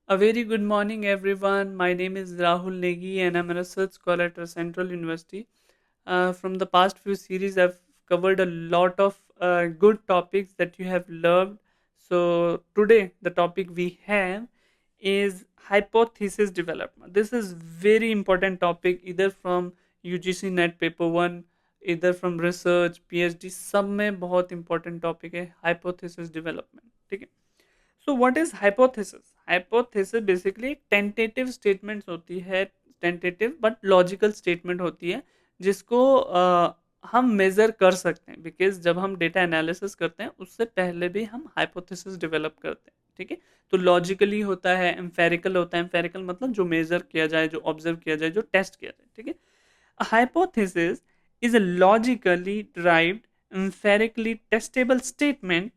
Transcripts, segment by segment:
A very good morning, everyone. My name is Rahul Negi, and I'm a research scholar at Central University. From the past few series, I've covered a lot of good topics that you have loved. So, today, the topic we have is hypothesis development. This is very important topic, either from UGC NET paper 1, either from research, PhD, सब में बहुत important topic है hypothesis development. ठीक है. So what is hypothesis? Hypothesis basically एक tentative statements होती है, tentative but logical statement होती है, जिसको हम मेजर कर सकते हैं, बिकॉज जब हम डेटा एनालिसिस करते हैं उससे पहले भी हम हाइपोथेसिस डेवलप करते हैं. ठीक है. तो लॉजिकली होता है, एम्फेरिकल होता है. एम्फेरिकल मतलब जो मेजर किया जाए, जो ऑब्जर्व किया जाए, जो टेस्ट किया जाए. ठीक है. Hypothesis is a logically derived empirically testable statement,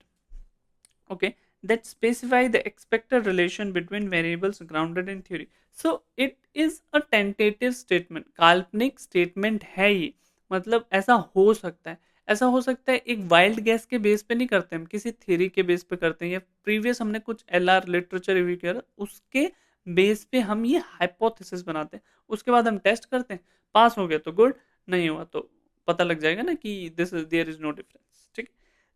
okay, that specify the expected relation between variables grounded in theory. So it is a tentative statement, काल्पनिक स्टेटमेंट है ये. मतलब ऐसा हो सकता है, ऐसा हो सकता है. एक वाइल्ड गैस के बेस पे नहीं करते हम, किसी थ्योरी के बेस पे करते हैं, या प्रीवियस हमने कुछ एलआर लिटरेचर रिव्यू किया उसके बेस पे हम ये हाइपोथेसिस बनाते हैं. उसके बाद हम टेस्ट करते हैं, पास हो गया तो गुड, नहीं हुआ तो पता लग जाएगा ना कि this is there is no difference. ठीक है.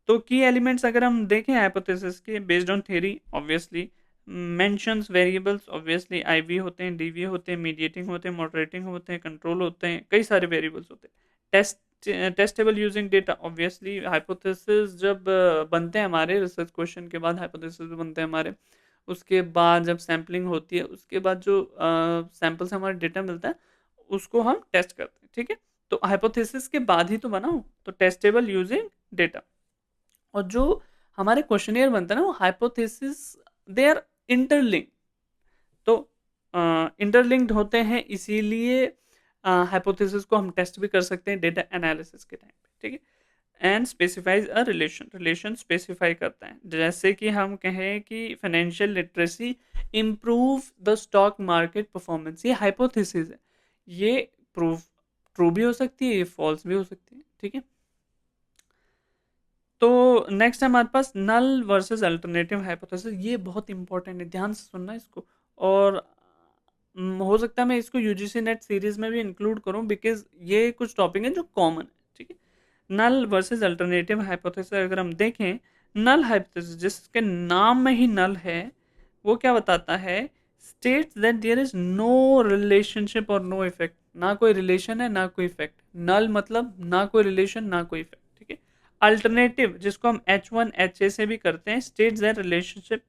तो की एलिमेंट्स अगर हम देखें हाइपोथेसिस के, based on theory obviously, mentions variables obviously IV होते हैं, डीवी होते हैं, मीडिएटिंग होते हैं, मॉडरेटिंग होते हैं, कंट्रोल होते हैं, कई सारे वेरिएबल्स होते हैं. Test testable using data obviously. Hypothesis जब बनते हैं हमारे रिसर्च क्वेश्चन के बाद, हाइपोथेसिस बनते हैं हमारे, उसके बाद जब सैम्पलिंग होती है, उसके बाद जो सैंपल से हमारा डेटा मिलता है उसको हम टेस्ट करते हैं. ठीक है. तो हाइपोथेसिस के बाद ही तो बनाओ, तो टेस्टेबल यूजिंग डेटा. और जो हमारे क्वेश्चनियर बनता है ना, वो हाइपोथेसिस दे आर इंटरलिंक. तो इंटरलिंक्ड होते हैं, इसीलिए हाइपोथेसिस को हम टेस्ट भी कर सकते हैं डेटा एनालिसिस के टाइम पे. ठीक है. And specifies a relation, relation specify करता है. जैसे कि हम कहें कि financial literacy improve the stock market performance, ये हाइपोथेसिस है. ये प्रूफ ट्रू भी हो सकती है, ये फॉल्स भी हो सकती है. ठीक है. तो नेक्स्ट है हमारे पास नल वर्सेस अल्टरनेटिव हाइपोथेसिस. ये बहुत इंपॉर्टेंट है, ध्यान से सुनना इसको. और हो सकता है मैं इसको यूजीसी नेट सीरीज में भी इंक्लूड करूं, बिकॉज ये कुछ टॉपिक है जो कॉमन है. ठीक है. नल वर्सेस अल्टरनेटिव हाइपोथेसिस अगर हम देखें, नल हाइपोथेसिस जिसके नाम में ही नल है, वो क्या बताता है? States that there is no relationship और नो इफेक्ट. ना कोई रिलेशन है, ना कोई इफेक्ट. नल मतलब ना कोई रिलेशन, ना कोई इफेक्ट. ठीक है. अल्टरनेटिव जिसको हम H1 HA से भी करते हैं, स्टेट्स दैट रिलेशनशिप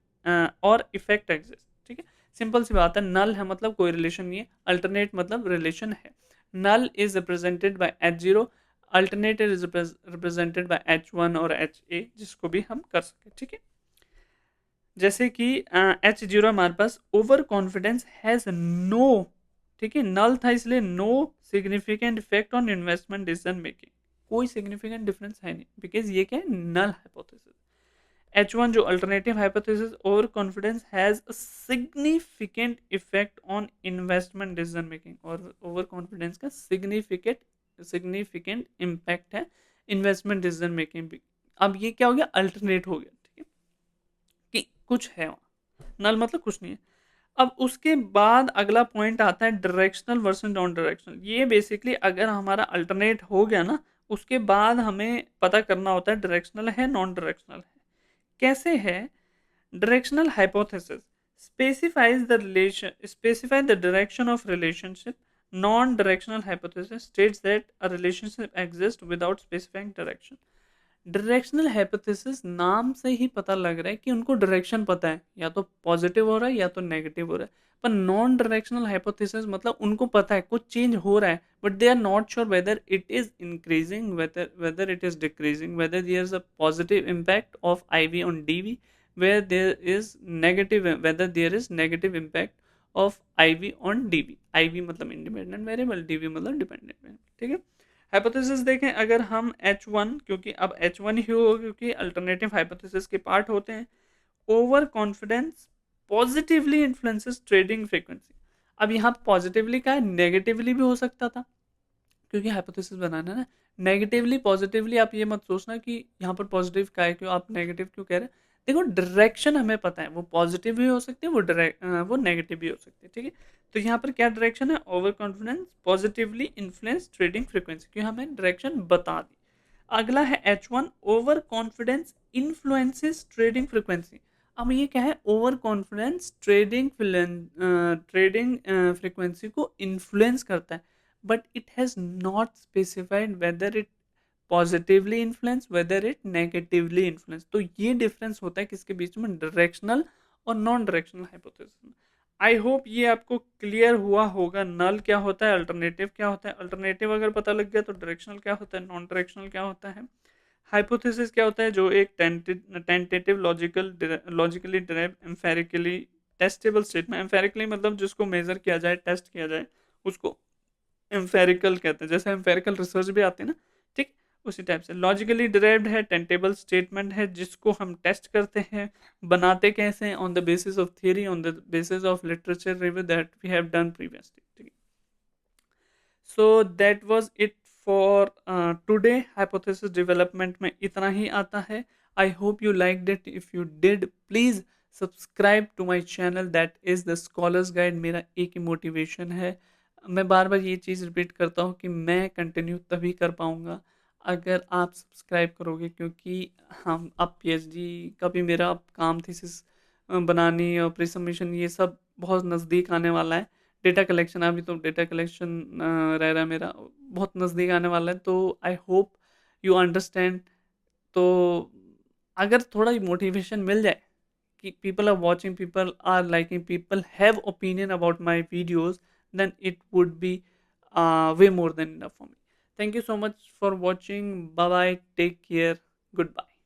और इफेक्ट एग्जिस्ट. ठीक है. सिंपल सी बात है, नल है मतलब कोई रिलेशन नहीं है, अल्टरनेट मतलब रिलेशन है. Null is represented by H0, alternative is represented by H1 और HA, जिसको भी हम कर सके. ठीक है. जैसे कि H0 हमारे पास ओवर कॉन्फिडेंस हैज नो, ठीक है, नल था इसलिए no significant effect on investment decision making. कोई सिग्निफिकेंट डिफरेंस है नहीं, बिकॉज ये क्या है? नल हाइपोथेसिस. H1 जो alternative hypothesis, over confidence has a significant effect on investment decision making, और ओवर कॉन्फिडेंस का सिग्निफिकेंट सिग्निफिकेंट इम्पैक्ट है इन्वेस्टमेंट डिसीजन मेकिंग भी. अब ये क्या हो गया? अल्टरनेट हो गया. ठीक है. कि कुछ है वहाँ, नल मतलब कुछ नहीं है. अब उसके बाद अगला पॉइंट आता है डायरेक्शनल वर्सेस नॉन डायरेक्शनल. ये बेसिकली अगर हमारा अल्टरनेट हो गया ना, उसके बाद हमें पता करना होता है डायरेक्शनल है, नॉन डायरेक्शनल है. कैसे है? Directional hypothesis specifies the relation, specify the direction of relationship. Non-directional hypothesis states that a relationship exists without specifying direction. Directional hypothesis नाम से ही पता लग रहा है कि उनको डायरेक्शन पता है, या तो पॉजिटिव हो रहा है या तो नेगेटिव हो रहा है. पर नॉन डायरेक्शनल हाइपोथेसिस मतलब उनको पता है कुछ चेंज हो रहा है, but they are not sure whether it is increasing, whether it is decreasing, whether there is a positive impact of IV on DV, where there is negative, whether there is negative impact of IV on DV. IV मतलब independent variable, DV मतलब dependent variable. ठीक है. Hypothesis देखें अगर हम H1, क्योंकि अब H1 ही हो, क्योंकि अल्टरनेटिव हाइपोथेसिस के पार्ट होते हैं. Over confidence positively influences trading frequency. अब यहाँ पॉजिटिवली का है, नेगेटिवली भी हो सकता था, क्योंकि हाइपोथेसिस बनाना है ना. नेगेटिवली पॉजिटिवली आप ये मत सोचना कि यहाँ पर पॉजिटिव का है, क्यों आप नेगेटिव क्यों कह रहे हैं. देखो डायरेक्शन हमें पता है, वो पॉजिटिव भी हो सकती है, वो नेगेटिव भी हो सकती है, ठीक है। तो यहाँ पर क्या डायरेक्शन है, over confidence positively influence trading frequency, क्यों हमें डायरेक्शन बता दी। अगला है H1, over confidence influences trading frequency. अब ये क्या है, ओवर कॉन्फिडेंस ट्रेडिंग फ्रीक्वेंसी को इन्फ्लुएंस करता है, but it has not specified whether it positively influence whether it negatively influence. तो ये डिफरेंस होता है किसके बीच में, डायरेक्शनल और non directional hypothesis. I hope ये आपको क्लियर हुआ होगा, नल क्या होता है, अल्टरनेटिव क्या होता है। अल्टरनेटिव अगर पता लग गया तो डायरेक्शनल क्या होता है, नॉन डायरेक्शनल क्या होता है, हाइपोथेसिस क्या होता है, जो एक tentative logically derive empirically testable statement. Empirically मतलब जिसको मेजर किया जाए, टेस्ट किया जाए, उसको एम्फेरिकल कहते हैं। जैसे एम्फेरिकल रिसर्च भी आती है ना, ठीक उसी टाइप से। लॉजिकली डिराइव्ड है, टेंटेबल स्टेटमेंट है जिसको हम टेस्ट करते हैं। बनाते कैसे हैं, on the basis of theory, on the basis of literature review that we have done previously, ठीक है। So that was it for today. Hypothesis development में इतना ही आता है। I hope you like it. If you did, please subscribe to my channel, that is the scholar's guide. मेरा एक ही motivation है, मैं बार बार ये चीज़ रिपीट करता हूँ कि मैं कंटिन्यू तभी कर पाऊँगा अगर आप सब्सक्राइब करोगे, क्योंकि हम अब पीएचडी का भी मेरा अब काम थीसिस बनानी और प्री सबमिशन ये सब बहुत नज़दीक आने वाला है। डेटा कलेक्शन, अभी तो डेटा कलेक्शन रह रहा है मेरा, बहुत नज़दीक आने वाला है। तो आई होप यू अंडरस्टैंड। तो अगर थोड़ा मोटिवेशन मिल जाए कि people are watching, people are liking, people have opinion about my videos, then it would be way more than enough for me. Thank you so much for watching. Bye bye, take care, goodbye.